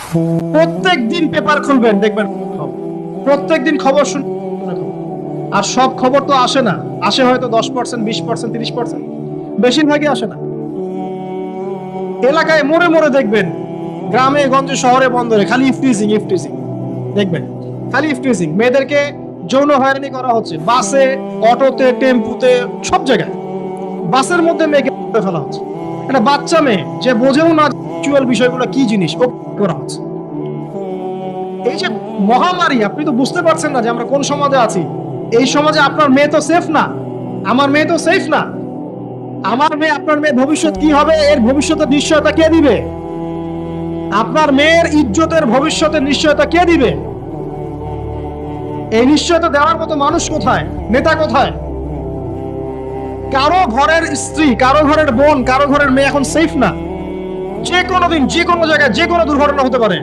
প্রত্যেক দিন পেপার খুলবেন, দেখবেন প্রত্যেক দিন খবর শুনবেন। আর সব খবর তো আসে না, আসে হয়তো 10%, 20%, 30%, বেশিরভাগই আসে না। এলাকায় মোড়ে মোড়ে দেখবেন, গ্রামে গঞ্জে শহরে বন্দরে খালি ইফটিজিং ইফটিজিং দেখবেন, খালি ইফটিজিং। মেয়েদেরকে যৌন হয়রানি করা হচ্ছে বাসে, অটোতে, টেম্পুতে, সব জায়গায়। বাসের মধ্যে মেয়েকে ফেলা হচ্ছে, একটা বাচ্চা মেয়ে যে বোঝেও না সেক্সুয়াল বিষয়গুলো কি জিনিস, করা হচ্ছে। এই যে মহামারী, আপনি তো বুঝতে পারছেন না যে আমরা কোন সমাজে আছি। এই সমাজে আপনার মেয়ে তো সেফ না, আমার মেয়ে তো সেফ না। আমার মেয়ে, আপনার মেয়ে ভবিষ্যৎ কি হবে, এর ভবিষ্যতের নিশ্চয়তা কে দিবে? আপনার মেয়ের ইজ্জতের ভবিষ্যতের নিশ্চয়তা কে দিবে? এই নিশ্চয়তা দেওয়ার মতো মানুষ কোথায়, নেতা কোথায়? কারো ঘরের স্ত্রী, কারো ঘরের বোন, কারো ঘরের মেয়ে এখন সেফ না। যে কোনো দিন, যে কোনো জায়গায়, যে কোনো দুর্ঘটনা হতে পারে।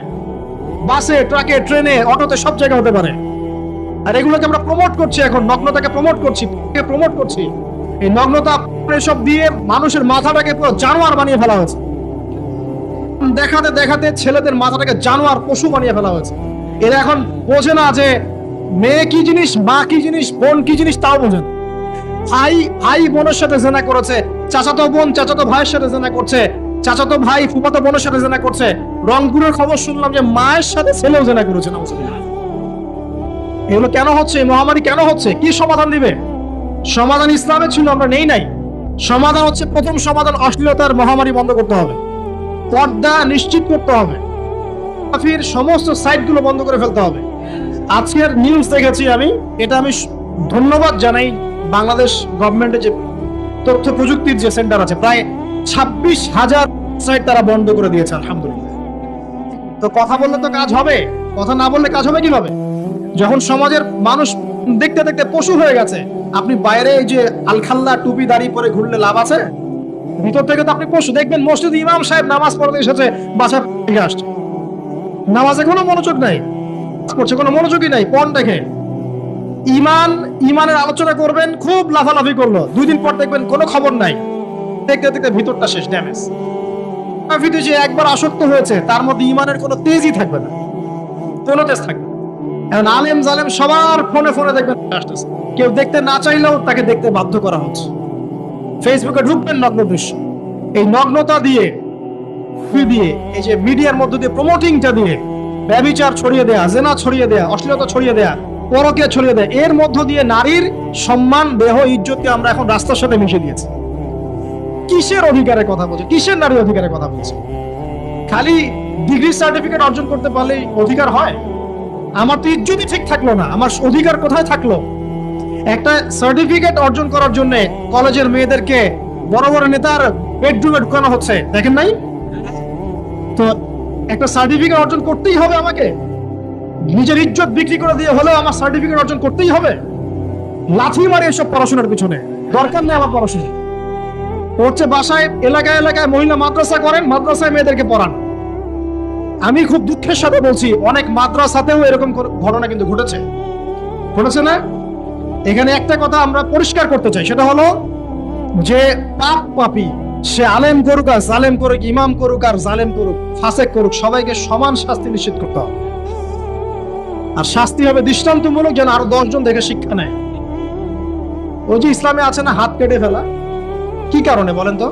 বাসে, ট্রাকে, ট্রেনে, অটোতে, সব জায়গায় হতে পারে। আর এগুলোকে আমরা প্রমোট করছি, এখন নগ্নতাকে প্রমোট করছি। এই নগ্নতা সব দিয়ে মানুষের মাথাটাকে পুরো জানোয়ার বানিয়ে ফেলা হয়েছে। দেখাতে দেখাতে ছেলেদের মাথাটাকে জানোয়ার, পশু বানিয়ে ফেলা হয়েছে। এরা এখন বোঝে না যে মেয়ে কি জিনিস, মা কি জিনিস, বোন কি জিনিস, তাও বোঝেন। ভাই বোনের সাথে জেনা করেছে, চাচাতো বোন চাচাতো ভাইয়ের সাথে জেনা করছে, চাচাতো ভাই ফুফাতো বোনের সাথে জেনা করছে। রংপুরের খবর শুনলাম যে মায়ের সাথে ছেলেও জেনা করেছে। এগুলো কেন হচ্ছে? এই মহামারী কেন হচ্ছে? কি সমাধান দিবে? সমাধান ইসলামে ছিল, আমরা নেই নাই। সমাধান হচ্ছে, প্রথম সমাধান অশ্লীলতার মহামারী বন্ধ করতে হবে, পর্দা নিশ্চিত করতে হবে, সমস্ত সাইটগুলো বন্ধ করে ফেলতে হবে। আজকের নিউজ দেখেছি আমি, এটা আমি ধন্যবাদ জানাই বাংলাদেশ গভর্নমেন্টের যে তথ্য প্রযুক্তির যে সেন্টার আছে, প্রায় 26,000 সাইট তারা বন্ধ করে দিয়েছে, আলহামদুলিল্লাহ। তো কথা বললে তো কাজ হবে, কথা না বললে কাজ হবে কিভাবে? যখন সমাজের মানুষ দেখতে দেখতে পশু হয়ে গেছে, আপনি বাইরে এই যে আলখাল্লা টুপি দাড়ি পরে ঘুরলে লাভ আছে? ভিতর থেকে তো আপনি পশু। দেখবেন মসজিদে ইমাম সাহেব নামাজ পড়তে এসেছে, বাসা থেকে আসছে, নামাজে কোনো মনোযোগ নাই, করছে কোনো মনোযোগই নাই, পণ দেখে। ইমানের আলোচনা করবেন, খুব লাফালাফি করলো, 2 দিন পর দেখবেন কোনো খবর নাই, দেখতে দেখতে ভিতরটা শেষ, ড্যামেজ। যে একবার আসক্ত হয়েছে, তার মধ্যে ইমানের কোনো তেজই থাকবে না, কোনো তেজ থাকবে না। এখন আলেম জালেম সবার ফোনে ফোনে দেখবেন আসতেছে, কেউ দেখতে না চাইলেও তাকে দেখতে বাধ্য করা হচ্ছে। ফেসবুকে ঢুকবেন, নগ্ন দৃশ্য। এই নগ্নতা দিয়ে এই যে মিডিয়ার মধ্য দিয়ে প্রমোটিংটা দিয়ে ব্যভিচার ছড়িয়ে দেয়া, জেনা ছড়িয়ে দেয়া, অশ্লীলতা ছড়িয়ে দেয়া, পরকীয়া ছড়িয়ে দেয়া, এর মধ্য দিয়ে নারীর সম্মান, দেহ, ইজ্জতকে আমরা এখন রাস্তার সাথে মিশিয়ে দিয়েছি। কিসের অধিকারের কথা বলছে? কিসের নারী অধিকারের কথা বলছে? খালি ডিগ্রি সার্টিফিকেট অর্জন করতে পারলেই অধিকার হয়? আমার তো ইজ্জতই ঠিক থাকলো না, আমার অধিকার কোথায় থাকলো? একটা সার্টিফিকেট অর্জন করার জন্য কলেজের মেয়েদেরকে বড় বড় নেতার বেডরুমে ঢুকানো হচ্ছে, দেখেন নাই? তো একটা সার্টিফিকেট অর্জন করতেই হবে আমাকে, নিজের ইজ্জত বিক্রি করে দিয়ে হলেও আমার সার্টিফিকেট অর্জন করতেই হবে। লাথি মারি এসব পড়াশোনার পিছনে, দরকার নেই আমার পড়াশোনা। হচ্ছে বাসায়, এলাকায় এলাকায় মহিলা মাদ্রাসা করেন, মাদ্রাসায় মেয়েদেরকে পড়ান। আমি খুব দুঃখের সাথে বলছি, অনেক মাদ্রাসাতেও এরকম ঘটনা কিন্তু ঘটেছে না? এখানে একটা কথা আমরা পরিষ্কার করতে চাই, সেটা হলো যে পাপী, সে আলেম করুক আর জালেম করুক, ইমাম করুক আর জালেম করুক, ফাসেক করুক, সবাইকে সমান শাস্তি নিশ্চিত করতে হবে। আর শাস্তি হবে দৃষ্টান্তমূলক, যেন আরো 10 জন দেখে শিক্ষা নেয়। ওই যে ইসলামে আছে না, হাত কেটে ফেলা, কি কারণে বলেন তো?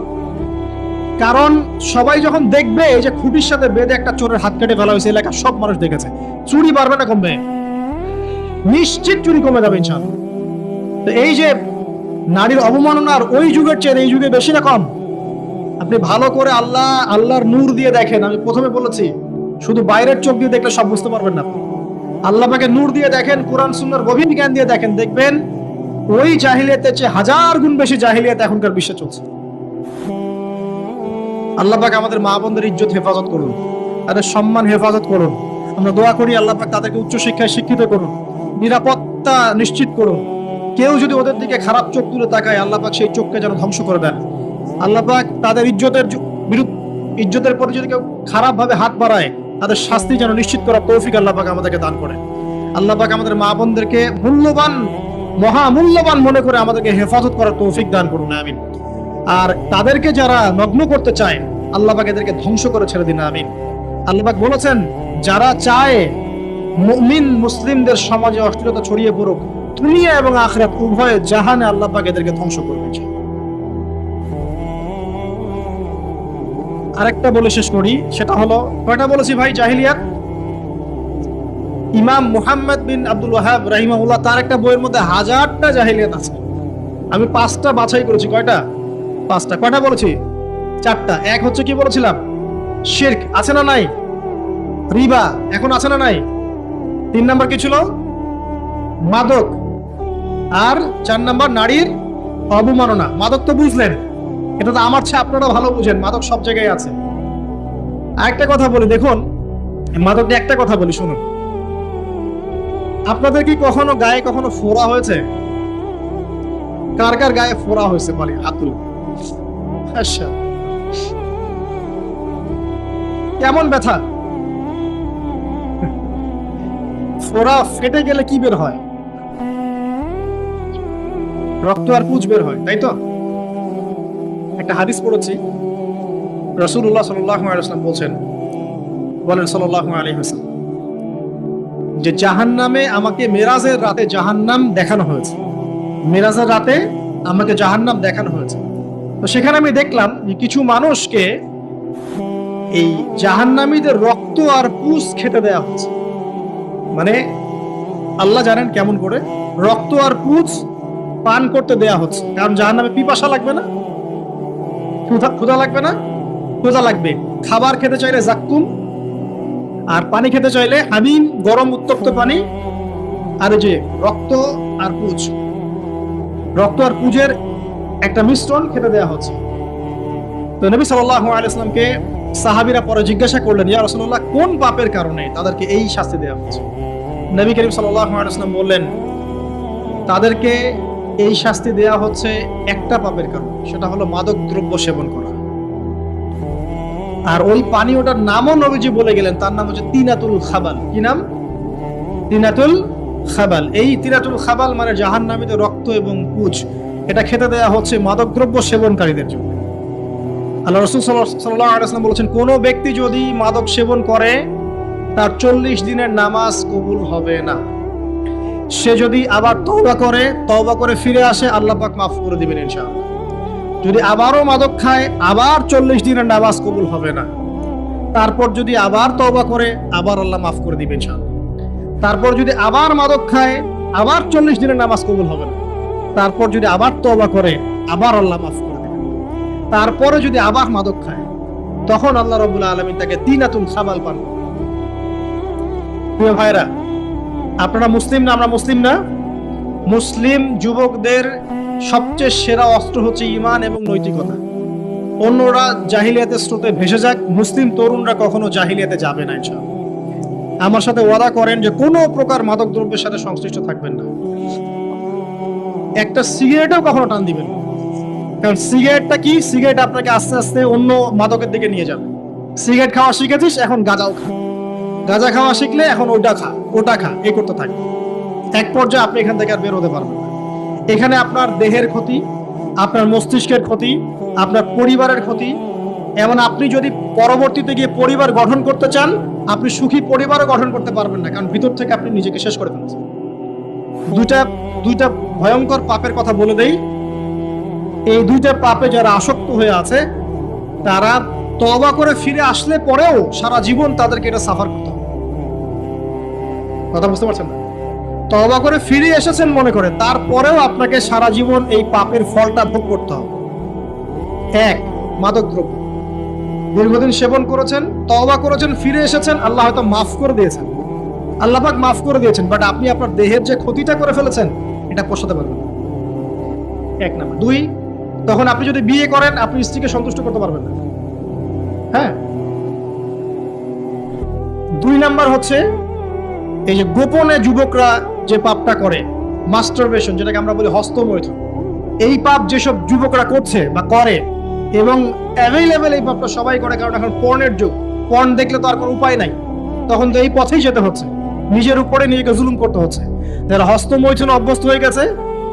কারণ সবাই যখন দেখবে এই যে খুঁটির সাথে বেঁধে একটা চোরের হাত কেটে ফেলা হয়েছে, এলাকার সব মানুষ দেখেছে, চুরি বাড়বে না কমবে? নিশ্চিত চুরি কমে যাবে ইনশাআল্লাহ। তো এই যে নারীর অবমাননার ওই যুগের চেয়ে এই যুগে বেশি না কম? আপনি ভালো করে আল্লাহর নূর দিয়ে দেখেন। আমি প্রথমে বলেছি, শুধু বাইরের চোখ দিয়ে দেখলে সব বুঝতে পারবেন না। আল্লাহ পাকে নূর দিয়ে দেখেন, কোরআন সুন্নাহর গভীর জ্ঞান দিয়ে দেখেন, দেখবেন ওই জাহিলিয়াতের চেয়ে 1000 গুণ বেশি জাহিলিয়াত এখনকার বিশ্বে চলছে। আল্লাহ পাক আমাদের মা বোনদের ইজ্জত হেফাজত করুন, তাদের সম্মান হেফাজত করুন। আমরা দোয়া করি আল্লাহ পাক তাদেরকে উচ্চ শিক্ষায় শিক্ষিত করুন, নিরাপত্তা নিশ্চিত করুন। কেউ যদি ওদের দিকে খারাপ চোখ তুলে তাকায়, আল্লাহ পাক সেই চোখকে যেন ধ্বংস করে দেন। আল্লাহ পাক তাদের ইজ্জতের প্রতি যদি কেউ খারাপ ভাবে হাত বাড়ায়, তাদের শাস্তি যেন নিশ্চিত করার তৌফিক আল্লাহ পাক আমাদেরকে দান করেন। আল্লাহ পাক আমাদের মা বোনদেরকে মহামূল্যবান মনে করে আমাদেরকে হেফাজত করার তৌফিক দান করুন, আমিন। আর তাদেরকে যারা নগ্ন করতে চায়, আল্লাহ পাক এদেরকে ধ্বংস করে ছেড়ে দিন, আমিন। আল্লাহ পাক বলেছেন যারা চায় মুমিন মুসলিমদের সমাজে অশ্লীলতা ছড়িয়ে পড়ুক, দুনিয়া এবং আখিরাত উভয় জাহানে আল্লাহ পাক এদেরকে ধ্বংস করবে। আরেকটা বলে শেষ করি, সেটা হলো, কয়টা বলেছি ভাই জাহিলিয়াত? ইমাম মুহাম্মদ বিন আব্দুল ওয়াহাব রাহিমাহুল্লাহ তার একটা বইয়ের মধ্যে হাজারটা জাহিলিয়াত আছে, আমি 5টা বাছাই করেছি। কয়টা? 5টা। কয়টা বলেছি? 4টা। এক হচ্ছে কি বলেছিলাম? শিরক, আছে না নাই? রিবা এখন আছে না নাই? 3 নাম্বার কি ছিল? মাদক। আর 4 নাম্বার নারীর অবমাননা। মাদক তো বুঝলেন, এটা তো আমার চেয়ে আপনারা ভালো বুঝেন, মাদক সব জায়গায় আছে। আরেকটা কথা বলি, দেখুন মাদক নিয়ে একটা কথা বলি, শুনুন। আপনাদের কি কখনো গায়ে কখনো ফোড়া হয়েছে? কার কার গায়ে ফোড়া হয়েছে বলি, হাত তুলে। আচ্ছা, কেমন ব্যথা? ফোড়া ফেটে গেলে কি বের হয়? রক্ত আর পুঁজ বের হয়, তাই তো? একটা হাদিস পড়েছি, রাসূলুল্লাহ সাল্লাল্লাহু আলাইহি ওয়াসাল্লাম বলেন সাল্লাল্লাহু আলাইহি ওয়াসাল্লাম, যে জাহান্নামে আমাকে মেরাজের রাতে জাহান্নাম দেখানো হয়েছে। মেরাজের রাতে আমাকে জাহান্নাম দেখানো হয়েছে। তো সেখানে আমি দেখলাম যে কিছু মানুষকে এই জাহান্নামীদের রক্ত আর পুঁজ খেতে দেয়া হচ্ছে। মানে আল্লাহ জানেন কেমন করে, রক্ত আর পুঁজ পান করতে দেয়া হচ্ছে। কারণ জাহান্নামে পিপাসা লাগবে না, ক্ষুধা লাগবে না? ক্ষুধা লাগবে। খাবার খেতে চাইলে জাক্কুম, আর পানি খেতে চাইলে হামিম, গরম উত্তপ্ত পানি। আর যে রক্ত আর পুঁজ, রক্ত আর পুঁজের একটা মিশ্রণ খেতে দেয়া হচ্ছে। তো নবী সাল্লাল্লাহু আলাইহি ওয়াসাল্লামকে সাহাবীরা পরে জিজ্ঞাসা করলেন, ইয়া রাসূলুল্লাহ, কোন পাপের কারণে তাদেরকে এই শাস্তি দেয়া হচ্ছে? নবী করিম সাল্লাল্লাহু আলাইহি ওয়াসাল্লাম বললেন, তাদেরকে এই শাস্তি দেয়া হচ্ছে একটা পাপের কারণে, সেটা হলো মাদক দ্রব্য সেবন করা। আর ওই পানীয়টার নামও নবীজি বলে গেলেন, তার নাম হচ্ছে তিনাতুল খাবাল। কি নাম? তিনাতুল খাবাল। এই তিনাতুল খাবাল মানে জাহান্নামীদের রক্ত এবং পুঁজ, এটা খেতে দেয়া হচ্ছে মাদকদ্রব্য সেবনকারীদের জন্য। আল্লাহ রাসূল সাল্লাল্লাহু আলাইহি ওয়াসাল্লাম বলেছেন, কোন ব্যক্তি যদি মাদক সেবন করে তার 40 দিনের নামাজ কবুল হবে না। সে যদি আবার তওবা করে ফিরে আসে, আল্লাহ পাক মাফ করে দিবেন ইনশাআল্লাহ। যদি আবারও মাদক খায়, আবার 40 দিনের নামাজ কবুল হবে না। তারপর যদি আবার তওবা করে, আবার আল্লাহ মাফ করে দিবেন ইনশাআল্লাহ। তারপর যদি আবার মাদক খায়, আবার 40 দিনের নামাজ কবুল হবে না। তারপর যদি আবার তওবা করে, আবার আল্লাহ মাফ করে দিবেন। তারপরে যদি আবার মাদক খায়, তখন আল্লাহ রাব্বুল আলামিন তাকে তিনাতুল খাবাল পান। প্রিয় ভাইরা, আপনারা মুসলিম না? আমরা মুসলিম না? মুসলিম যুবকদের সবচেয়ে সেরা অস্ত্র হচ্ছে ঈমান এবং নৈতিকতা। অন্যরা জাহিলিয়াতের স্রোতে ভেসে যাক, মুসলিম তরুণরা কখনো জাহিলিয়াতে যাবে না ইনশাআল্লাহ। আমার সাথে ওয়াদা করেন যে কোনো প্রকার মাদক দ্রব্যের সাথে সংশ্লিষ্ট থাকবেন না। একটা সিগারেটও কখনো টান দিবেন না। কারণ সিগারেটটা কি? সিগারেট আপনাকে আস্তে আস্তে অন্য মাদকের দিকে নিয়ে যাবে। সিগারেট খাওয়া শিখেছিস, এখন গাঁজাও খা। গাঁজা খাওয়া শিখলে এখন ওটা খা, এই করতে থাকবে। এক পর্যায়ে আপনি এখান থেকে আর বের হতে পারবেন না। এখানে আপনার দেহের ক্ষতি, আপনার মস্তিষ্কের ক্ষতি, আপনার পরিবারের ক্ষতি। এমন আপনি যদি পরবর্তীতে গিয়ে পরিবার গঠন করতে চান, আপনি সুখী পরিবারও গঠন করতে পারবেন না, কারণ ভিতর থেকে আপনি নিজেকে শেষ করে ফেলেছেন। দুইটা ভয়ঙ্কর পাপের কথা বলে দেই। এই দুইটা পাপে যারা আসক্ত হয়ে আছে, তারা তওবা করে ফিরে আসলে পরেও সারা জীবন তাদেরকে এটা সাফার করতে হবে। কথা বুঝতে পারছেন না? তওবা করে ফিরে এসেছেন মনে করে, তারপরেও আপনাকে সারা জীবন এই পাপের ফলটা ভোগ করতে হবে। এক, মাদক দ্রব্য দীর্ঘদিন সেবন করেছেন, তওবা করেছেন, ফিরে এসেছেন, আল্লাহ হয়তো মাফ করে দিয়েছেন, আল্লাহ পাক মাফ করে দিয়েছেন, বাট আপনি আপনার দেহের যে ক্ষতিটা করে ফেলেছেন, এটা পোষাতে পারবেন না। এক নাম্বার। দুই, তখন আপনি যদি বিয়ে করেন, আপনি স্ত্রীকে সন্তুষ্ট করতে পারবেন না। হ্যাঁ। 2 নাম্বার হচ্ছে এই যে গোপনে যুবকরা যে পাপটা করে, মাস্টারবেশন, যেটাকে আমরা বলি হস্তমৈথুন। এই পাপ যেসব যুবকরা করছে বা করে, এবং অ্যাভেলেবেল এই পাপটা সবাই করে, কারণ এখন পর্নের যুগ। পর্ন দেখলে তো আর কোনো উপায় নাই, তখন তো এই পথেই যেতে হচ্ছে, নিজের উপরে নিজেকে জুলুম করতে হচ্ছে। যারা হস্তমৈথুন অভ্যস্ত হয়ে গেছে,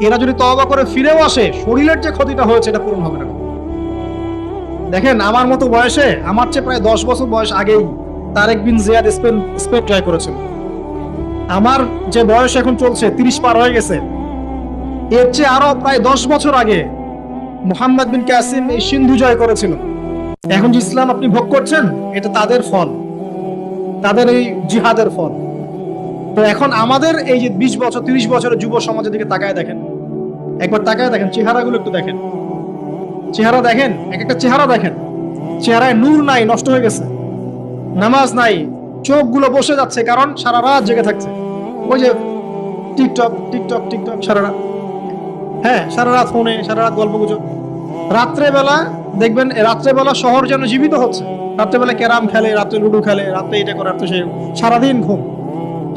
এরা যদি তওবা করে ফিরেও আসে, শরীরের যে ক্ষতিটা হয়েছে এটা পূরণ হবে না। দেখেন, আমার মতো বয়সে, আমার চেয়ে প্রায় 10 বছর বয়স আগেই তারেক বিন জিয়াদ স্পেন ট্রাই করেছিল। আমার যে বয়স এখন চলছে 30 পার হয়ে গেছে, এর চেয়ে আরো প্রায় 10 বছর আগে মুহাম্মদ বিন কাসিম এই সিন্ধু জয় করেছিল। এখন যে ইসলাম আপনি ভোগ করছেন, এটা তাদের ফল, তাদের এই জিহাদের ফল। তো এখন আমাদের এই যে 20 বছর 30 বছরের যুব সমাজের দিকে তাকায় দেখেন, একবার তাকায় দেখেন, চেহারাগুলো একটু দেখেন, চেহারা দেখেন, এক একটা চেহারা দেখেন, চেহারায় নূর নাই, নষ্ট হয়ে গেছে, নামাজ নাই, চোখগুলো বসে যাচ্ছে, কারণ সারা রাত জেগে থাকছে। ওই যে টিকটক টিকটক টিকটক সারা রাত, হ্যাঁ সারা রাত ফোনে, সারা রাত গল্প গুজব। রাত্রেবেলা দেখবেন, রাত্রেবেলা শহর যেন জীবিত হচ্ছে। রাত্রেবেলা ক্যারাম খেলে, রাত্রে লুডো খেলে, রাত্রে এটা করে, রাত্রে সে, সারাদিন ঘুম,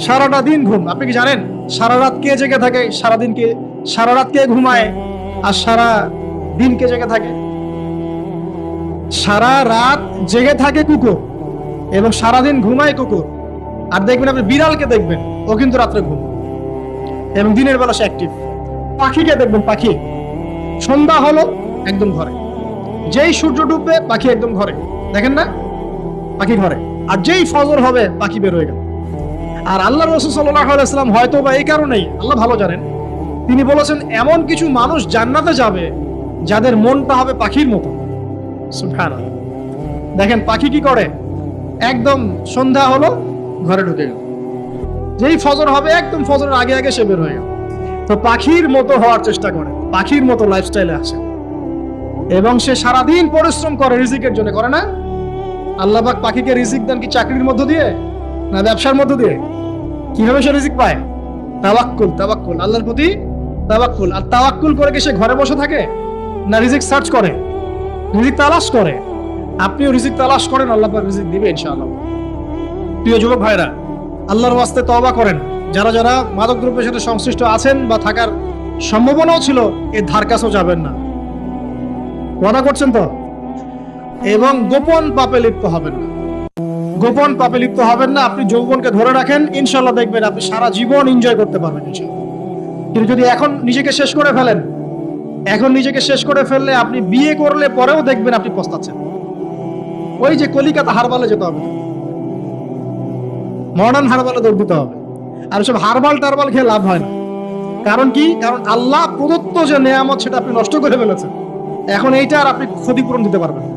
সারাটা দিন ঘুম। আপনি কি জানেন সারা রাত কে জেগে থাকে, সারাদিন কে, সারা রাত কে ঘুমায় আর সারা দিন কে জেগে থাকে? সারা রাত জেগে থাকে কুকুর এবং সারাদিন ঘুমায় কুকুর। আর দেখবেন আপনি বিড়ালকে দেখবেন, ও কিন্তু রাত্রে ঘুম এবং দিনের বেলা সে অ্যাক্টিভ। পাখিকে দেখবেন, পাখি সন্ধ্যা হলো একদম ঘরে, যেই সূর্য ডুববে পাখি একদম ঘরে, দেখেন না, পাখি ঘরে। আর যেই ফজর হবে পাখি বের হয়ে গেল। আর আল্লাহ রাসূল সাল্লাল্লাহু আলাইহি ওয়াসাল্লাম হয়তো বা এই কারণেই, আল্লাহ ভালো জানেন, তিনি বলেছেন এমন কিছু মানুষ জান্নাতে যাবে যাদের মনটা হবে পাখির মতো। সুবহানাল্লাহ। দেখেন পাখি কি করে, একদম সন্ধ্যা হলো ঘরে ঢুকে গেল, যেই ফজর হবে একদম ফজরের আগে আগে সে বের হয়ে গেল। তো পাখির মতো হওয়ার চেষ্টা করে, পাখির মতো লাইফস্টাইলে আসে এবং সে সারাদিন পরিশ্রম করে রিজিকের জন্য, করে না? আল্লাহ পাক পাখিকে রিজিক দেন কি চাকরির মধ্য দিয়ে না ব্যবসার মধ্য দিয়ে? কিভাবে সে রিজিক পায়? তাওয়াক্কুল, তাওয়াক্কুল, আল্লাহর প্রতি তাওয়াক্কুল। আর তাওয়াক্কুল করে কি সে ঘরে বসে থাকে না রিজিক সার্চ করে, রিজিক তালাশ করে? আপনিও রিজিক তালাশ করেন, আল্লাহ পাক রিজিক দিবে ইনশাআল্লাহ। প্রিয় যুবক ভাইরা, আল্লাহর ওয়াস্তে তওবা করেন। যারা যারা মাদক দ্রব্যের সাথে সংশ্লিষ্ট আছেন বা থাকার সম্ভাবনাও ছিল, এর ধার কাছেও যাবেন না, ওয়াদা করছেন তো? এবং গোপন পাপে লিপ্ত হবেন না, গোপন পাপে লিপ্ত হবেন না। আপনি যৌবনকে ধরে রাখেন, ইনশাআল্লাহ দেখবেন আপনি সারা জীবন এনজয় করতে পারবেন ইনশাআল্লাহ। কিন্তু যদি এখন নিজেকে শেষ করে ফেলেন, এখন নিজেকে শেষ করে ফেললে আপনি বিয়ে করলে পরেও দেখবেন আপনি পস্তাচ্ছেন। ওই যে কলিকাতা হারবালে যেতে হবে, মডার্ন হারবালে দৌড় দিতে হবে। আর সব হারবাল টারবাল খেয়ে লাভ হয় না। কারণ কি? কারণ আল্লাহ প্রদত্ত যে নেয়ামত সেটা আপনি নষ্ট করে ফেলেছেন। এখন এইটা আর আপনি ক্ষতিপূরণ দিতে পারবেন না।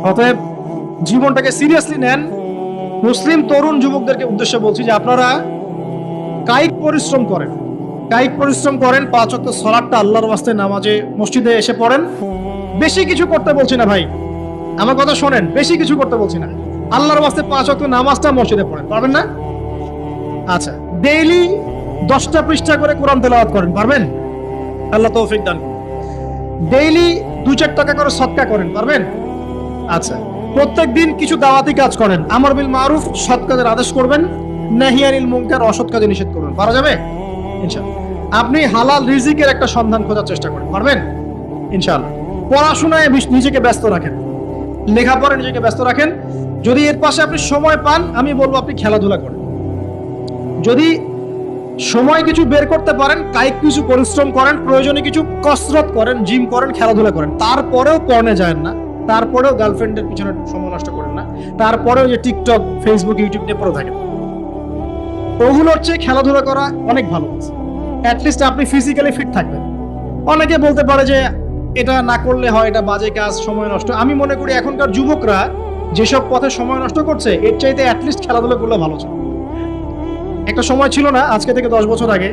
অতএব জীবনটাকে সিরিয়াসলি নেন। মুসলিম তরুণ যুবকদেরকে উদ্দেশ্যে বলছি যে আপনারা কায়িক পরিশ্রম করেন, কায়িক পরিশ্রম করেন, 5 ওয়াক্ত সালাতটা আল্লাহর ওয়াস্তে নামাজে মসজিদে এসে পড়েন। বেশি কিছু করতে বলছি না ভাই, আমার কথা শোনেন, বেশি কিছু করতে বলছি না। আল্লাহর ওয়াস্তে 5 ওয়াক্ত নামাজটা মসজিদে পড়েন, পারবেন না? আচ্ছা, ডেইলি 10টা পৃষ্ঠা করে কোরআন তেলাওয়াত করেন, পারবেন? আল্লাহ তৌফিক দান করুন। ডেইলি 2-4 টাকা করে সদকা করেন, পারবেন? আচ্ছা, প্রত্যেক দিন কিছু দাওয়াতি কাজ করেন, আমর বিল মারুফ, সৎ কাজের আদেশ করবেন, নাহি আনিল মুনকার, অসৎ কাজে নিষেধ করবেন। পারা যাবে ইনশাআল্লাহ। আপনি হালাল রিজিকের একটা সন্ধান খোঁজার চেষ্টা করেন, পারবেন ইনশাআল্লাহ। পড়াশোনায় নিজেকে ব্যস্ত রাখেন, লেখাপড়ায় নিজেকে ব্যস্ত রাখেন। যদি এর পাশে আপনি সময় পান, আমি বলবো আপনি খেলাধুলা করেন। যদি সময় কিছু বের করতে পারেন, কায়িক কিছু পরিশ্রম করেন, প্রয়োজনে কিছু কসরত করেন, জিম করেন, খেলাধুলা করেন। তারপরেও পর্নে যায় না, তারপরেও গার্লফ্রেন্ডের পিছনে সময় নষ্ট করেন না, তারপরেও যে টিকটক, ফেসবুক, ইউটিউব নিয়ে পড়ে থাকেন। ওগুলো হচ্ছে খেলাধুলা করা অনেক ভালো। অ্যাটলিস্ট আপনি ফিজিক্যালি ফিট থাকবেন। অনেকে বলতে পারে যে এটা না করলে হয়, এটা বাজে কাজ, সময় নষ্ট। আমি মনে করি এখনকার যুবকরা যেসব পথে সময় নষ্ট করছে, এর চাইতে অ্যাটলিস্ট খেলাধুলা করলে ভালো ছিল। একটা সময় ছিল না, আজকে থেকে 10 বছর আগে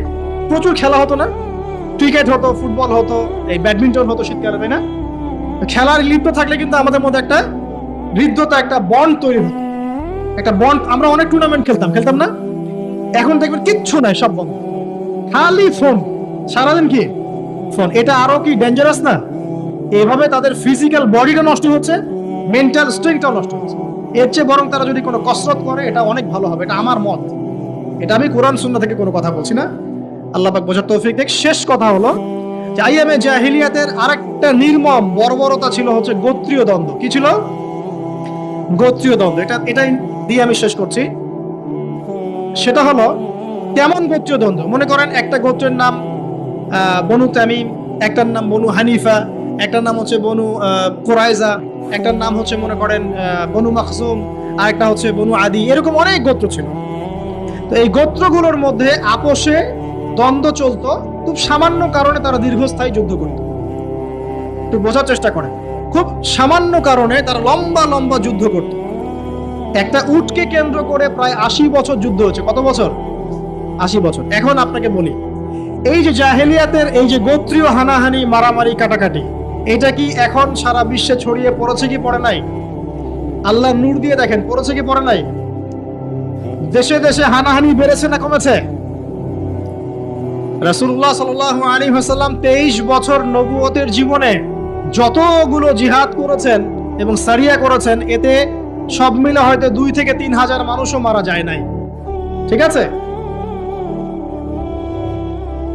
প্রচুর খেলা হতো না? ক্রিকেট হতো, ফুটবল হতো, এই ব্যাডমিন্টন হতো শীতকালে, তাই না? খেলার লিপ্ত থাকলে কিন্তু আমাদের মধ্যে একটা হৃদ্যতা, একটা বন্ড তৈরি হতো, একটা বন্ড। আমরা অনেক টুর্নামেন্ট খেলতাম না? এখন দেখবেন কিচ্ছু নাই, সব বন্ধ, খালি ফোন, সারাদিন কি ফোন। এটা আরো কি ডেঞ্জারাস না? এভাবে তাদের ফিজিক্যাল বডিটা নষ্ট হচ্ছে, মেন্টাল স্ট্রেংথটাও নষ্ট হচ্ছে। এর চেয়ে বরং তারা যদি কোনো কসরত করে, এটা অনেক ভালো হবে। এটা আমার মত, এটা আমি কোরআন সুন্নাহ থেকে কোনো কথা বলছি না। আল্লাহ পাক বোঝার তৌফিক দেখ। শেষ কথা হলো যে আইয়ামে জাহিলিয়াতের আরেকটা নির্মম বর্বরতা ছিল হচ্ছে গোত্রীয় দ্বন্দ্ব। কি ছিল? গোত্রীয় দ্বন্দ্ব। এটাই দিয়ে আমি শেষ করছি। সেটা হলো কেমন গোত্রীয় দ্বন্দ্ব? মনে করেন একটা গোত্রের নাম বনু তামিম, একটার নাম বনু হানিফা, একটার নাম হচ্ছে বনু কুরাইজা, একটার নাম হচ্ছে মনে করেন বনু মাখজুম, আর একটা হচ্ছে বনু আদি, এরকম অনেক গোত্র ছিল। তো এই গোত্রগুলোর মধ্যে আপোষে দ্বন্দ্ব চলতো, খুব সামান্য কারণে তারা দীর্ঘস্থায়ী যুদ্ধ করত। একটু বোঝার চেষ্টা করেন, খুব সামান্য কারণে তারা লম্বা লম্বা যুদ্ধ করত। একটা উটকে কেন্দ্র করে প্রায় 80 বছর যুদ্ধ হচ্ছে। কত বছর? 80 বছর। এখন আপনাকে বলি, এই যে জাহেলিয়াতের এই যে গোত্রীয় হানাহানি, মারামারি, কাটাকাটি, এটা কি এখন সারা বিশ্বে ছড়িয়ে পড়েছে কি পড়ে নাই? আল্লাহ নূর দিয়ে দেখেন, পড়েছে কি পড়ে নাই? দেশে দেশে হানাহানি বেড়েছে না কমেছে? রাসূলুল্লাহ সাল্লাল্লাহু আলাইহি ওয়াসাল্লাম 23 বছর নবুয়তের জীবনে যতগুলো জিহাদ করেছেন এবং সারিয়া করেছেন, এতে সব মিলে হয়তো 2 থেকে 3 হাজার মানুষও মারা যায় নাই। ঠিক আছে?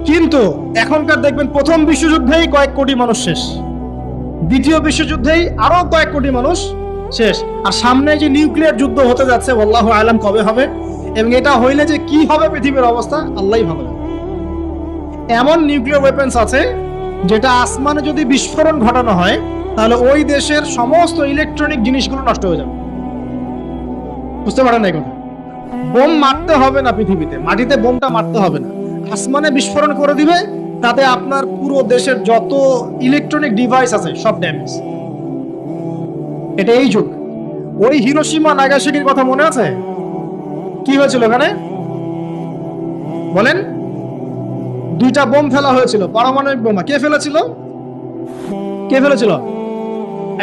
কিন্তু এখনকার দেখবেন প্রথম বিশ্বযুদ্ধেই কয়েক কোটি মানুষ শেষ, দ্বিতীয় বিশ্বযুদ্ধেই আরো কয়েক কোটি মানুষ শেষ, আর সামনে যে নিউক্লিয়ার যুদ্ধ হতে যাচ্ছে আল্লাহু আলাম কবে হবে, এবং এটা হইলে যে কি হবে পৃথিবীর অবস্থা আল্লাহই ভালো জানে। এমন নিউক্লিয়ার ওয়েপন্স আছে যেটা আসমানে যদি বিস্ফোরণ ঘটানো হয় তাহলে ওই দেশের সমস্ত ইলেকট্রনিক জিনিসগুলো নষ্ট হয়ে যাবে। বুঝতে পারেন না? কথা, বোম মারতে হবে না পৃথিবীতে, মাটিতে বোমটা মারতে হবে না, আসমানে বিস্ফোরণ করে দিবে, তাতে আপনার পুরো দেশের যত ইলেকট্রনিক ডিভাইস আছে সব ড্যামেজ। এটা এই যুগ। ওই হিরোশিমা নাগাসাকির কথা মনে আছে? কি হয়েছিল ওখানে বলেন? 2টা বোম ফেলা হয়েছিল, পারমাণবিক বোমা। কে ফেলেছিল? কে ফেলেছিল?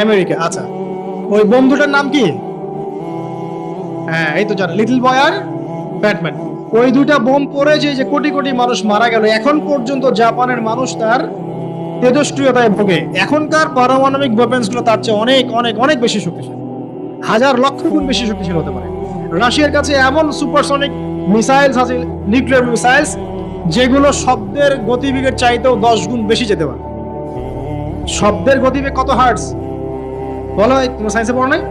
আমেরিকা। আচ্ছা, ওই বোম দুটার নাম কি? হ্যাঁ, এই তো জানো, লিটল বয় আর ব্যাটম্যান। ওই 2টা বোম পড়ে যে কোটি কোটি মানুষ মারা গেল, এখন পর্যন্ত জাপানের মানুষ তার তেজস্ক্রিয়তায় ভোগে। এখনকার পারমাণবিক ওয়েপন্স গুলো তার চেয়ে অনেক অনেক অনেক বেশি শক্তিশালী, হাজার লক্ষ গুণ বেশি শক্তিশালী হতে পারে। রাশিয়ার কাছে এমন সুপারসনিক মিসাইলস আছে, নিউক্লিয়ার মিসাইলস, যেগুলো শব্দের গতিবেগের চাইতেও 10 গুণ বেশি যেতে পারে। শব্দের গতিবেগ কত হার্টজ বলো? তোমার সায়েন্সে পড়ো নাই?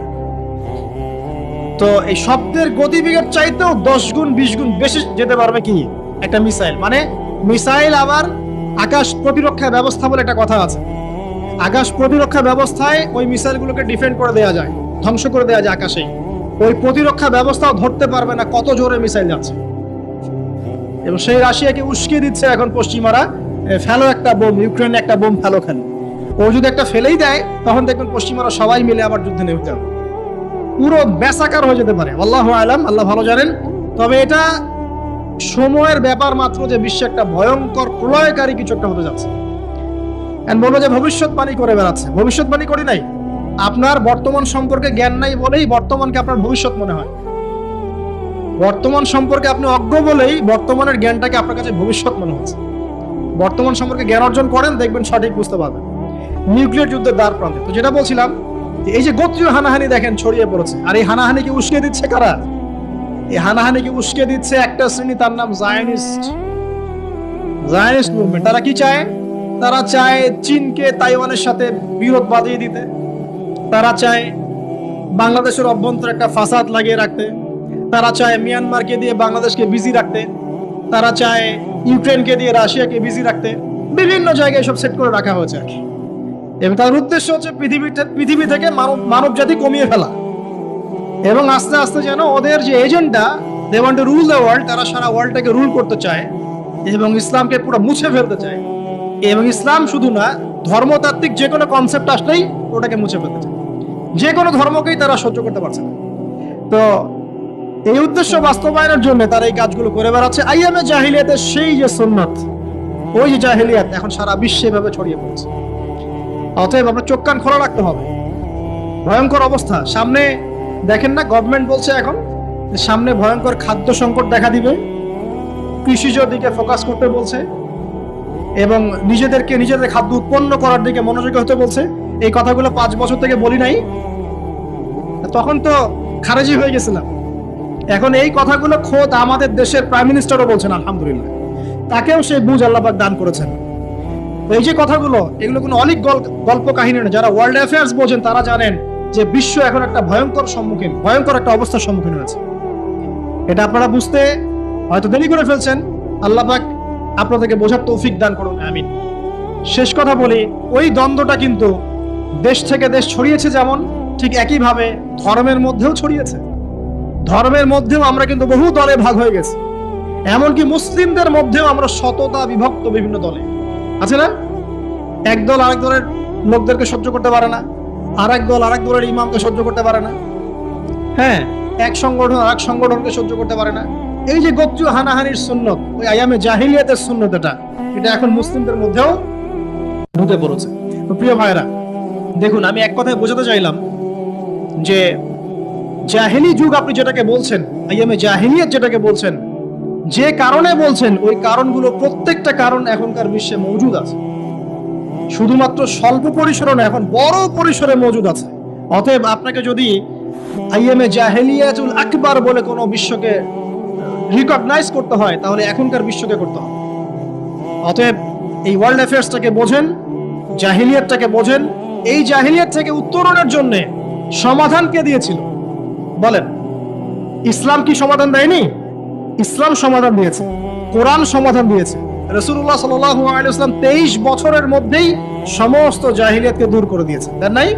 তো এই শব্দের গতিবেগের চাইতেও 10 গুণ 20 গুণ বেশি যেতে পারবে কি একটা মিসাইল। মানে মিসাইল আবার আকাশ প্রতিরক্ষা ব্যবস্থা বলে একটা কথা আছে। আকাশ প্রতিরক্ষা ব্যবস্থায় ওই মিসাইলগুলোকে ডিফেন্ড করে দেওয়া যায়, ধ্বংস করে দেওয়া যায় আকাশেই। ওই প্রতিরক্ষা ব্যবস্থাও ধরতে পারবে না কত জোরে মিসাইল যাচ্ছে। এবং সেই রাশিয়াকে উস্কে দিচ্ছে এখন পশ্চিমারা, ফেলো একটা বোম, ইউক্রেনে একটা বোম ফেলো খেলো। ও যদি একটা ফেলেই দেয় তখন দেখবেন পশ্চিমারা সবাই মিলে আবার যুদ্ধে নেমে যাবে, পুরো বেসাকার হয়ে যেতে পারে। আল্লাহু আলাম, আল্লাহ ভালো জানেন। তবে এটা সময়ের ব্যাপার মাত্র যে বিশ্বে একটা ভয়ঙ্কর প্রলয়কারী কিছু একটা হতে যাচ্ছে। বলবো যে ভবিষ্যৎবাণী করে বেড়াচ্ছে। ভবিষ্যৎবাণী করি নাই, আপনার বর্তমান সম্পর্কে জ্ঞান নাই বলেই বর্তমানকে আপনার ভবিষ্যৎ মনে হয়। বর্তমান সম্পর্কে আপনি অজ্ঞ বলেই বর্তমানের জ্ঞানটাকে আপনার কাছে ভবিষ্যৎ মনে হচ্ছে। বর্তমান সম্পর্কে জ্ঞান অর্জন করেন, দেখবেন সঠিক বুঝতে পারবেন। নিউক্লিয়ার যুদ্ধের দ্বার প্রান্তে, তো যেটা বলছিলাম, এই যে গোত্রীয় হানাহানি দেখেন ছড়িয়ে পড়েছে, আর এই হানাহানিকে উস্কে দিচ্ছে কারা? এই হানাহানিকে উস্কে দিচ্ছে একটা শ্রেণী, তার নাম জায়নিস্ট মুভমেন্ট। তারা কি চায়? তারা চায় চীনকে তাইওয়ানের সাথে বিরোধ বাঁধিয়ে দিতে, তারা চায় বাংলাদেশের অভ্যন্তরে একটা ফাসাদ লাগিয়ে রাখতে, তারা চায় মিয়ানমারকে দিয়ে বাংলাদেশকে বিজি রাখতে, তারা চায় ইউক্রেনকে দিয়ে রাশিয়াকে বিজি রাখতে। বিভিন্ন জায়গায় সব সেট করে রাখা হয়েছে আর কি। এবং তার উদ্দেশ্য হচ্ছে পৃথিবী থেকে মানব জাতি কমিয়ে ফেলা, এবং আস্তে আস্তে যেন ওদের যে agenda, they want to rule the world, তারা সারা ওয়ার্ল্ডটাকে রুল করতে চায় এবং ইসলামকে পুরো মুছে ফেলতে চায়। এবং ইসলাম শুধু না, ধর্মতাত্ত্বিক যে কোনো কনসেপ্ট আসলেই ওটাকে মুছে ফেলতে চায়। যে কোনো ধর্মকেই তারা সহ্য করতে পারছে না। তো এই উদ্দেশ্য বাস্তবায়নের জন্য তারা এই কাজগুলো করে বেড়াচ্ছে। আইয়ামে জাহিলিয়াতের সেই যে সুন্নাত, ওই যে জাহিলিয়াত এখন সারা বিশ্বে এভাবে ছড়িয়ে পড়েছে। অতএব আপনার চোখ কান খোলা রাখতে হবে। ভয়ঙ্কর অবস্থা সামনে। দেখেন না, গভর্নমেন্ট বলছে এখন সামনে ভয়ঙ্কর খাদ্য সংকট দেখা দিবে, কৃষিজ দিকে ফোকাস করতে বলছে এবং নিজেদের খাদ্য উৎপন্ন করার দিকে মনোযোগী হতে বলছে। এই কথাগুলো 5 বছর থেকে বলি নাই, তখন তো খারেজি হয়ে গেছিলাম। এখন এই কথাগুলো খোদ আমাদের দেশের প্রাইম মিনিস্টারও বলছেন, আলহামদুলিল্লাহ, তাকেও সেই বুঝ আল্লাহ পাক দান করেছেন। এই যে কথাগুলো, এগুলো কোনো অলিক গল্প কাহিনী না। যারা ওয়ার্ল্ড অ্যাফেয়ার্স বোঝেন তারা জানেন যে বিশ্ব এখন একটা ভয়ঙ্কর একটা অবস্থার সম্মুখীন হয়েছে। এটা আপনারা বুঝতে হয়তো দেরি করে ফেলছেন। আল্লাহ পাক আপনাদেরকে বোঝার তৌফিক দান করুন, আমিন। শেষ কথা বলি, ওই দ্বন্দ্বটা কিন্তু দেশ থেকে দেশ ছড়িয়েছে, যেমন ঠিক একইভাবে ধর্মের মধ্যেও ছড়িয়েছে। ধর্মের মধ্যেও আমরা কিন্তু বহু দলে ভাগ হয়ে গেছি। এমনকি মুসলিমদের মধ্যেও আমরা শততা বিভক্ত বিভিন্ন দলে, আছে না? এক দল আরেক দলের লোকদেরকে সহ্য করতে পারে না, আরেক দল আরেক দলের ইমামকে সহ্য করতে পারে না, হ্যাঁ, এক সংগঠন আরেক সংগঠনকে সহ্য করতে পারে না। এই যে গোত্রীয় হানাহানির সুন্নত, ওই আয়ামে জাহিলিয়াতের সুন্নত, এটা এখন মুসলিমদের মধ্যেও ঢুকে পড়েছে। তো প্রিয় ভাইরা, দেখুন, আমি এক কথায় বোঝাতে চাইলাম যে জাহিলি যুগ আপনি যেটাকে বলছেন, আইয়ামে জাহিলিয়াত যেটাকে বলছেন, যে কারণে বলছেন, ওই কারণগুলো প্রত্যেকটা কারণ এখনকার বিশ্বে মজুদ আছে। শুধুমাত্র স্বল্প পরিসরে না, এখন বড় পরিসরে মজুদ আছে। অতএব আপনাকে যদি আইয়ামে জাহিলিয়াতুল আকবার বলে কোনো বিশ্বকে রিকগনাইজ করতে হয়, তাহলে এখনকার বিশ্বকে করতে হবে। অতএব এই ওয়ার্ল্ড অ্যাফেয়ার্সটাকে বোঝেন, জাহিলিয়াতটাকে বোঝেন। এই জাহিলিয়াত থেকে উত্তরণের জন্য সমাধান কে দিয়েছিল বলেন? ইসলাম কি সমাধান দেয়নি? ইসলাম সমাধান দিয়েছে, কোরআন সমাধান দিয়েছে। রাসূলুল্লাহ সাল্লাল্লাহু আলাইহি ওয়াসাল্লাম 23 বছরের মধ্যেই সমস্ত জাহিলিয়াতকে দূর করে দিয়েছে, তাই নাই?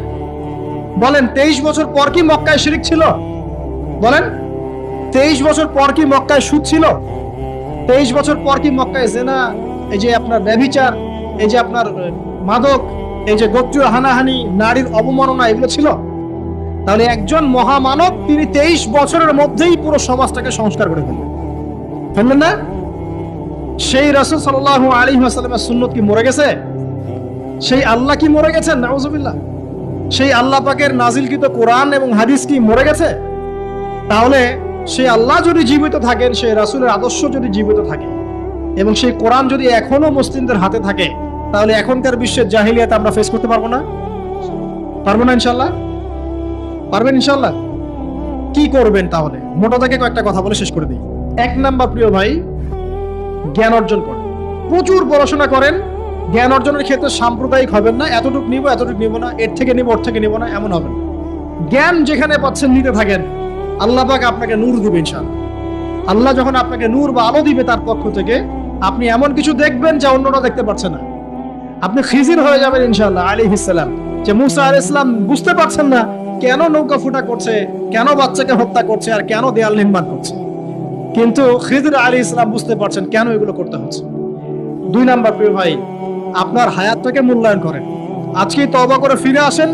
বলেন, 23 বছর পর কি মক্কায় শিরক ছিল? বলেন, 23 বছর পর কি মক্কায় সুদ ছিল? 23 বছর পর কি মক্কায় জিনা, এই যে আপনার ব্যভিচার, এই যে আপনার মাদক, এই যে গোত্রীয় হানাহানি, নারীর অবমাননা, এগুলো ছিল? তাহলে একজন মহামানব, তিনি 23 বছরের মধ্যেই পুরো সমাজটাকে সংস্কার করে ফেললেন না? সেই রাসূল সাল্লাল্লাহু আলাইহি ওয়াসাল্লামের সুন্নাত কি মরে গেছে? সেই আল্লাহ কি মরে গেছেন? নাউজুবিল্লাহ। সেই আল্লাহ পাকের নাজিলকৃত কোরআন এবং হাদিস কি মরে গেছে? তাহলে সেই আল্লাহ যদি জীবিত থাকেন, সেই রাসূলের আদর্শ যদি জীবিত থাকে, এবং সেই কোরআন যদি এখনো মুসলিমদের হাতে থাকে, তাহলে এখনকার বিশ্বের জাহিলিয়াত আমরা ফেস করতে পারবো না? পারবো না ইনশাআল্লাহ? পারবেন ইনশাআল্লাহ? কি করবেন তাহলে? মোটা থেকে কয়েকটা কথা বলে শেষ করে দিই। 1 নাম্বার, প্রিয় ভাই, জ্ঞান অর্জন করেন, প্রচুর পড়াশোনা করেন। জ্ঞান অর্জনের ক্ষেত্রে সাম্প্রদায়িক হবেন না, এতটুকু নিব এতটুকু নিব না, এর থেকে নিব ওর থেকে নিব না, এমন হবে না। জ্ঞান যেখানে পাচ্ছেন নিতে থাকেন, আল্লাহ পাক আপনাকে নূর দিবে ইনশাআল্লাহ। আল্লাহ যখন আপনাকে নূর বা আলো দিবে তার পক্ষ থেকে, আপনি এমন কিছু দেখবেন যা অন্যরা দেখতে পাচ্ছে না। আপনি খিজির হয়ে যাবেন ইনশাআল্লাহ আলাইহিস সালাম। যে মুসা আলাইহিস সালাম বুঝতে পারছেন না কেন নৌকা ফুটা করছে, কেন বাচ্চাকে হত্যা করছে, আর কেন দেয়াল নির্মাণ করছে, কিন্তু খিজির আলাইহিস সালাম বুঝতে পারছেন কেন এগুলো করতে হচ্ছে। 2 নাম্বার, প্রিয় ভাই, আপনার হায়াতটাকে মূল্যায়ন করেন। আজকে তওবা করে ফিরে আসেন,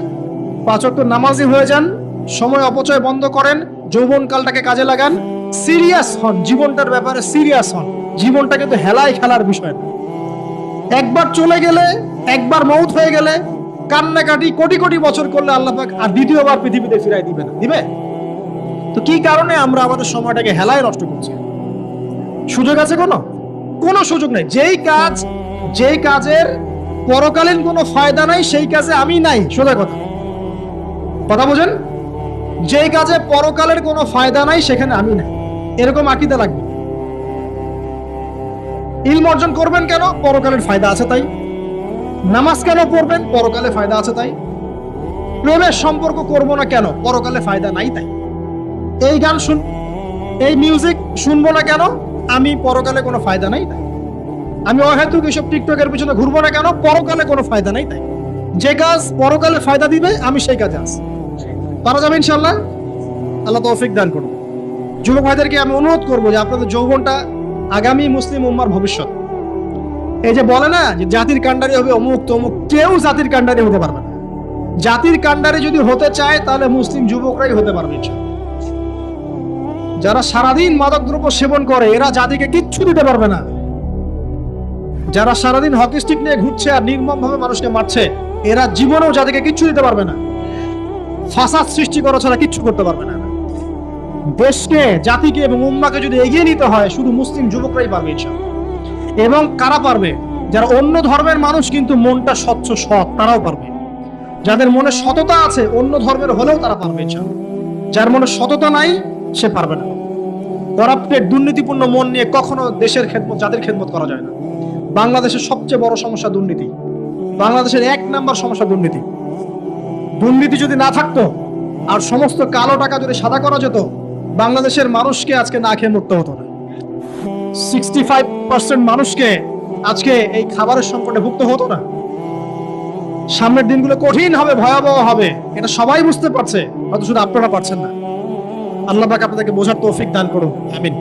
5 ওয়াক্ত নামাজি হয়ে যান, সময় অপচয় বন্ধ করেন, যৌবনকালটাকে কাজে লাগান, সিরিয়াস হন, জীবনটার ব্যাপারে সিরিয়াস হন। জীবনটা কিন্তু হেলায় খেলার বিষয় না। একবার চলে গেলে, একবার মউত হয়ে গেলে কান্নাকাটি কোটি কোটি বছর করলে আল্লাহ পাক আর দ্বিতীয়বার পৃথিবীতে ফিরাই দিবে না, দিবে? তো কি কারণে আমরা আমাদের সময়টাকে হেলায় নষ্ট করছি? সুযোগ আছে কোনো সুযোগ নাই। যেই কাজের পরকালীন কোনো ফায়দা নাই, সেই কাজে আমি নাই। সোজা কথা বোঝেন? যেই কাজে পরকালের কোনো ফায়দা নাই, সেখানে আমি নাই, এরকম আকীদা লাগবে। ইলম অর্জন করবেন কেন? পরকালের ফায়দা আছে তাই। নামাজ কেন পড়বেন? পরকালে ফায়দা আছে তাই। প্রেমের সম্পর্ক করব না কেন? পরকালে ফায়দা নাই তাই। এই গান এই মিউজিক শুনবো না কেন? আমি পরকালে কোনো ফায়দা নাই তাই। আমি অহেতুক এইসব টিকটকের পিছনে ঘুরবো না কেন? পরকালে কোনো ফায়দা নাই তাই। যে কাজ পরকালে ফায়দা দিবে, আমি সেই কাজে আছি। পারা যাবে ইনশাআল্লাহ? আল্লাহ তৌফিক দান করুন। যুবক ভাইদেরকে আমি অনুরোধ করবো যে আপনাদের যৌবনটা আগামী মুসলিম উম্মার ভবিষ্যৎ। এই যে বলে না যে জাতির কাণ্ডারি হবে অমুক তমুক, কেউ জাতির কাণ্ডারি হতে পারবে না। জাতির কাণ্ডারি যদি হতে চায়, তাহলে মুসলিম যুবকরাই হতে পারবে ইনশাআল্লাহ। যারা সারাদিন মাদক দ্রব্য সেবন করে, এরা জাতিকে কিচ্ছু দিতে পারবে না। যারা সারাদিন হকি স্টিক নিয়ে ঘুরছে আর নির্মম ভাবে মানুষকে মারছে, এরা জীবনেও জাতিকে কিচ্ছু দিতে পারবে না। ফাসাদ সৃষ্টি করা ছাড়া কিচ্ছু করতে পারবে না। দেশকে, জাতিকে এবং উম্মাকে যদি এগিয়ে নিতে হয়, শুধু মুসলিম যুবকরাই পারবে ইনশাআল্লাহ। এবং কারা পারবে? যারা অন্য ধর্মের মানুষ কিন্তু মনটা স্বচ্ছ সৎ, তারাও পারবে। যাদের মনে সততা আছে, অন্য ধর্মের হলেও তারা পারবে ইনশাআল্লাহ। যার মনে সততা নাই, সে পারবে না। করাপ্টেড, দুর্নীতিপূর্ণ মন নিয়ে কখনো দেশের খেদমত, জাতির খেদমত করা যায় না। বাংলাদেশের সবচেয়ে বড় সমস্যা দুর্নীতি। বাংলাদেশের 1 নাম্বার সমস্যা দুর্নীতি। দুর্নীতি যদি না থাকতো, আর সমস্ত কালো টাকা যদি সাদা করা যেত, বাংলাদেশের মানুষকে আজকে না খেয়ে মরতে হতো না। 65% মানুষকে আজকে এই খাবারের সংকটে ভুগতে হতো না। সামনের দিনগুলো কঠিন হবে, ভয়াবহ হবে, এটা সবাই বুঝতে পারছে, হয়তো শুধু আপনারা পারছেন না। আল্লাহ পাক আপনাদেরকে বোঝার তৌফিক দান করুন, আমিন।